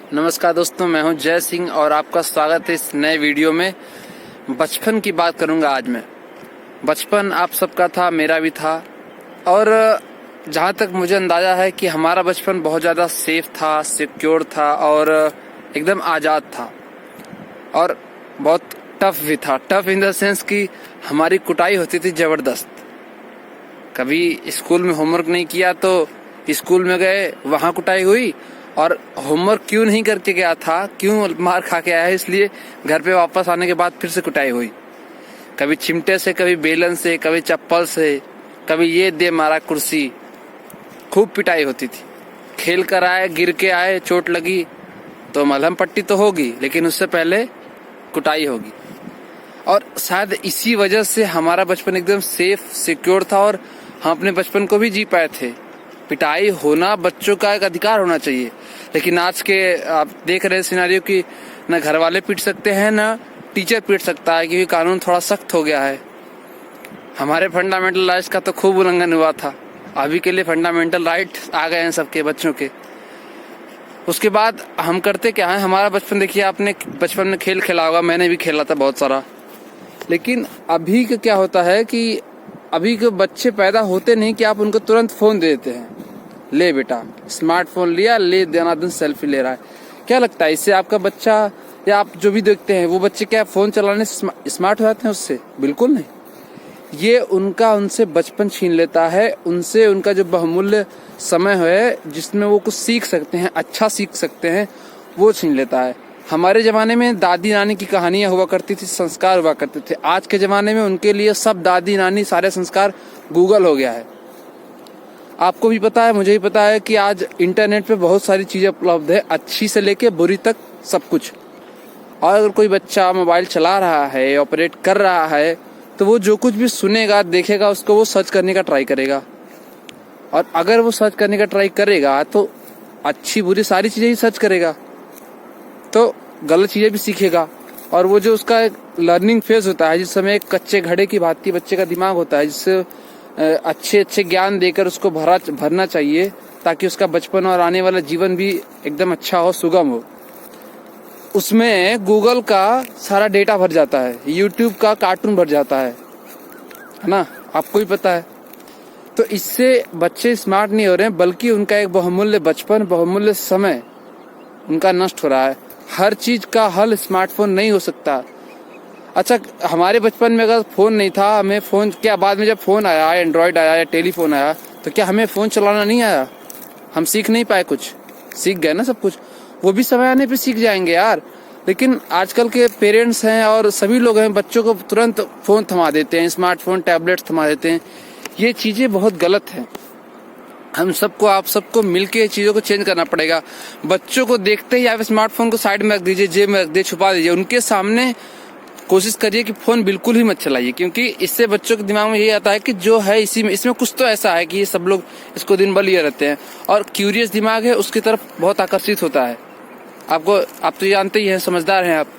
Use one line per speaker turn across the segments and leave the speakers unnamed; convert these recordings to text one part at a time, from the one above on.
नमस्कार दोस्तों, मैं हूं जय सिंह और आपका स्वागत है इस नए वीडियो में। बचपन की बात करूंगा आज मैं। बचपन आप सबका था, मेरा भी था, और जहां तक मुझे अंदाजा है कि हमारा बचपन बहुत ज़्यादा सेफ था, सिक्योर था और एकदम आज़ाद था और बहुत टफ भी था। टफ इन द सेंस कि हमारी कुटाई होती थी ज़बरदस्त। कभी स्कूल में होमवर्क नहीं किया तो स्कूल में गए, वहाँ कुटाई हुई, और होमवर्क क्यों नहीं करके गया था, क्यों मार खा के आया है, इसलिए घर पे वापस आने के बाद फिर से कुटाई हुई। कभी चिमटे से, कभी बेलन से, कभी चप्पल से, कभी ये दे मारा कुर्सी। खूब पिटाई होती थी। खेल कर आए, गिर के आए, चोट लगी तो मलहम पट्टी तो होगी, लेकिन उससे पहले कुटाई होगी। और शायद इसी वजह से हमारा बचपन एकदम सेफ, सिक्योर था और हम अपने बचपन को भी जी पाए थे। पिटाई होना बच्चों का एक अधिकार होना चाहिए, लेकिन आज के आप देख रहे सिनेरियो कि न घर वाले पीट सकते हैं, न टीचर पीट सकता है, क्योंकि कानून थोड़ा सख्त हो गया है। हमारे फंडामेंटल राइट्स का तो खूब उल्लंघन हुआ था। अभी के लिए फंडामेंटल राइट आ गए हैं सबके बच्चों के। उसके बाद हम करते क्या है, हमारा बचपन देखिए, आपने बचपन में खेल खेला होगा, मैंने भी खेला था बहुत सारा। लेकिन अभी का क्या होता है कि अभी के बच्चे पैदा होते नहीं कि आप उनको तुरंत फोन दे देते हैं। ले बेटा, स्मार्टफोन लिया, ले देना दिन सेल्फी ले रहा है। क्या लगता है इससे आपका बच्चा, या आप जो भी देखते हैं वो बच्चे क्या फोन चलाने से स्मार्ट हो जाते हैं? उससे बिल्कुल नहीं। ये उनसे बचपन छीन लेता है, उनसे उनका जो बहुमूल्य समय है जिसमें वो कुछ सीख सकते हैं, अच्छा सीख सकते हैं, वो छीन लेता है। हमारे जमाने में दादी नानी की कहानियां हुआ करती थी, संस्कार हुआ करते थे। आज के जमाने में उनके लिए सब दादी नानी, सारे संस्कार गूगल हो गया है। आपको भी पता है, मुझे भी पता है कि आज इंटरनेट पे बहुत सारी चीजें उपलब्ध है, अच्छी से लेके बुरी तक सब कुछ। और अगर कोई बच्चा मोबाइल चला रहा है, ऑपरेट कर रहा है, तो वो जो कुछ भी सुनेगा, देखेगा, उसको वो सर्च करने का ट्राई करेगा। और अगर वो सर्च करने का ट्राई करेगा तो अच्छी बुरी सारी चीजें ही सर्च करेगा, तो गलत चीजें भी सीखेगा। और वो जो उसका एक लर्निंग फेज होता है, जिस समय एक कच्चे घड़े की भांति बच्चे का दिमाग होता है, जिससे अच्छे अच्छे ज्ञान देकर उसको भरना चाहिए, ताकि उसका बचपन और आने वाला जीवन भी एकदम अच्छा हो, सुगम हो। उसमें गूगल का सारा डेटा भर जाता है, यूट्यूब का कार्टून भर जाता है ना, आपको भी पता है। तो इससे बच्चे स्मार्ट नहीं हो रहे हैं, बल्कि उनका एक बहुमूल्य बचपन, बहुमूल्य समय उनका नष्ट हो रहा है। हर चीज का हल स्मार्टफोन नहीं हो सकता। अच्छा, हमारे बचपन में अगर फोन नहीं था, हमें फोन क्या, बाद में जब फोन आया, एंड्रॉइड आया या टेलीफोन आया, तो क्या हमें फोन चलाना नहीं आया? हम सीख नहीं पाए? कुछ सीख गए ना, सब कुछ। वो भी समय आने पे सीख जाएंगे यार। लेकिन आजकल के पेरेंट्स हैं और सभी लोग हैं, बच्चों को तुरंत फोन थमा देते हैं, स्मार्टफोन, टैबलेट थमा देते हैं। ये चीजें बहुत गलत हैं। हम सबको, आप सबको मिलके चीजों को चेंज करना पड़ेगा। बच्चों को देखते ही आप स्मार्टफोन को साइड में रख दीजिए, जेब में रख दीजिए, छुपा दीजिए। उनके सामने कोशिश करिए कि फोन बिल्कुल ही मत चलाइए, क्योंकि इससे बच्चों के दिमाग में यही आता है कि जो है इसी में, इसमें कुछ तो ऐसा है कि ये सब लोग इसको दिन भर लिए रहते हैं, और क्यूरियस दिमाग है, उसकी तरफ बहुत आकर्षित होता है। आप तो जानते ही हैं, समझदार हैं आप।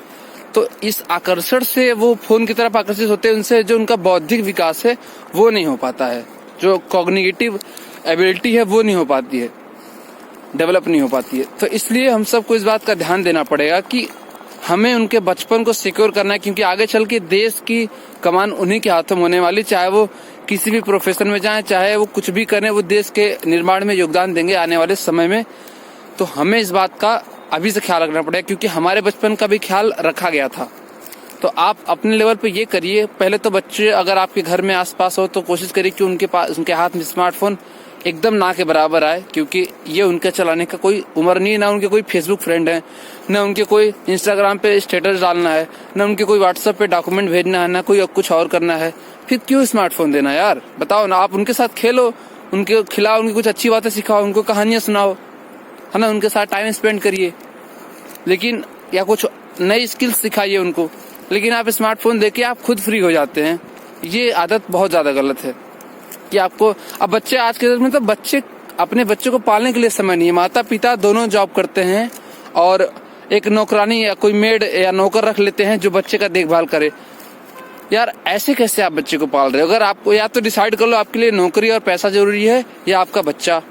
तो इस आकर्षण से वो फोन की तरफ आकर्षित होते हैं, उनसे जो उनका बौद्धिक विकास है वो नहीं हो पाता है, जो कॉग्निटिव एबिलिटी है वो नहीं हो पाती है, डेवलप नहीं हो पाती है। तो इसलिए हम सबको इस बात का ध्यान देना पड़ेगा कि हमें उनके बचपन को सिक्योर करना है, क्योंकि आगे चल के देश की कमान उन्हीं के हाथों में होने वाली। चाहे वो किसी भी प्रोफेशन में जाएं, चाहे वो कुछ भी करें, वो देश के निर्माण में योगदान देंगे आने वाले समय में। तो हमें इस बात का अभी से ख्याल रखना पड़ेगा, क्योंकि हमारे बचपन का भी ख्याल रखा गया था। तो आप अपने लेवल पे ये करिए। पहले तो बच्चे अगर आपके घर में आसपास हो तो कोशिश करिए कि उनके हाथ में स्मार्टफोन एकदम ना के बराबर आए, क्योंकि ये उनके चलाने का कोई उम्र नहीं है। ना उनके कोई फेसबुक फ्रेंड है, ना उनके कोई इंस्टाग्राम पे स्टेटस डालना है, ना उनके कोई व्हाट्सएप पे डॉक्यूमेंट भेजना है, ना कोई कुछ और करना है। फिर क्यों स्मार्टफोन देना यार? बताओ ना। आप उनके साथ खेलो, उनके खिलाओ, उनकी कुछ अच्छी बातें सिखाओ, उनको कहानियां सुनाओ, है ना, उनके साथ टाइम स्पेंड करिए, लेकिन या कुछ नई स्किल्स सिखाइए उनको। लेकिन आप स्मार्टफोन देके आप खुद फ्री हो जाते हैं। ये आदत बहुत ज्यादा गलत है कि आपको, अब बच्चे आज के दौर में, तो बच्चे, अपने बच्चे को पालने के लिए समय नहीं है। माता पिता दोनों जॉब करते हैं और एक नौकरानी या कोई मेड या नौकर रख लेते हैं जो बच्चे का देखभाल करे। यार ऐसे कैसे आप बच्चे को पाल रहे हो? अगर आपको, या तो डिसाइड कर लो आपके लिए नौकरी और पैसा जरूरी है या आपका बच्चा,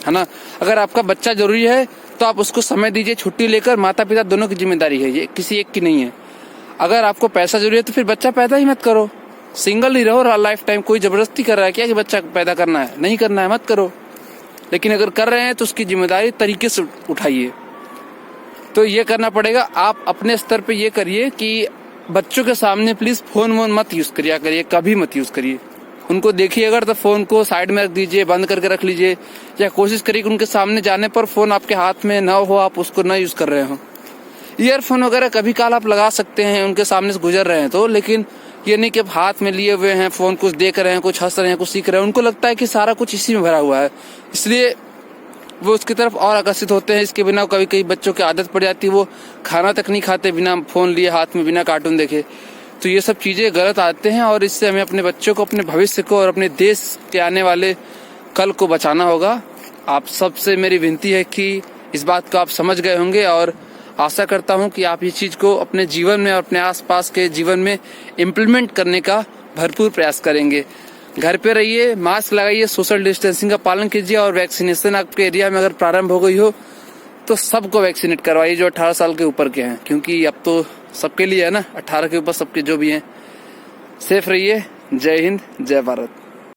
है ना। अगर आपका बच्चा जरूरी है तो आप उसको समय दीजिए, छुट्टी लेकर। माता पिता दोनों की जिम्मेदारी है, ये किसी एक की नहीं है। अगर आपको पैसा जरूरी है तो फिर बच्चा पैदा ही मत करो, सिंगल ही रहो लाइफ टाइम। कोई जबरदस्ती कर रहा है क्या कि बच्चा पैदा करना है? नहीं करना है, मत करो। लेकिन अगर कर रहे हैं तो उसकी जिम्मेदारी तरीके से उठाइए। तो ये करना पड़ेगा। आप अपने स्तर पे ये करिए कि बच्चों के सामने प्लीज फोन वोन मत यूज करिए, कभी मत यूज करिए। उनको देखिए अगर तो फोन को साइड में रख दीजिए, बंद करके रख लीजिए, या कोशिश करिए कि उनके सामने जाने पर फोन आपके हाथ में ना हो, आप उसको ना यूज कर रहे हो। ईयरफोन वगैरह कभी काल आप लगा सकते हैं उनके सामने से गुजर रहे हैं तो, लेकिन ये नहीं कि आप हाथ में लिए हुए हैं फोन, कुछ देख रहे हैं, कुछ हंस रहे हैं, कुछ सीख रहे हैं। उनको लगता है कि सारा कुछ इसी में भरा हुआ है, इसलिए वो उसकी तरफ और आकर्षित होते हैं। इसके बिना कभी कभी बच्चों की आदत पड़ जाती है, वो खाना तक नहीं खाते बिना फोन लिए हाथ में, बिना कार्टून देखे। तो ये सब चीजें गलत आते हैं और इससे हमें अपने बच्चों को, अपने भविष्य को और अपने देश के आने वाले कल को बचाना होगा। आप सबसे मेरी विनती है कि इस बात को आप समझ गए होंगे और आशा करता हूं कि आप इस चीज को अपने जीवन में और अपने आसपास के जीवन में इम्प्लीमेंट करने का भरपूर प्रयास करेंगे। घर पे रहिए, मास्क लगाइए, सोशल डिस्टेंसिंग का पालन कीजिए और वैक्सीनेशन आपके एरिया में अगर प्रारंभ हो गई हो तो सबको वैक्सीनेट करवाइए जो 18 साल के ऊपर के हैं, क्योंकि अब तो सबके लिए है ना, 18 के ऊपर सबके जो भी हैं। सेफ रहिए। जय हिंद, जय भारत।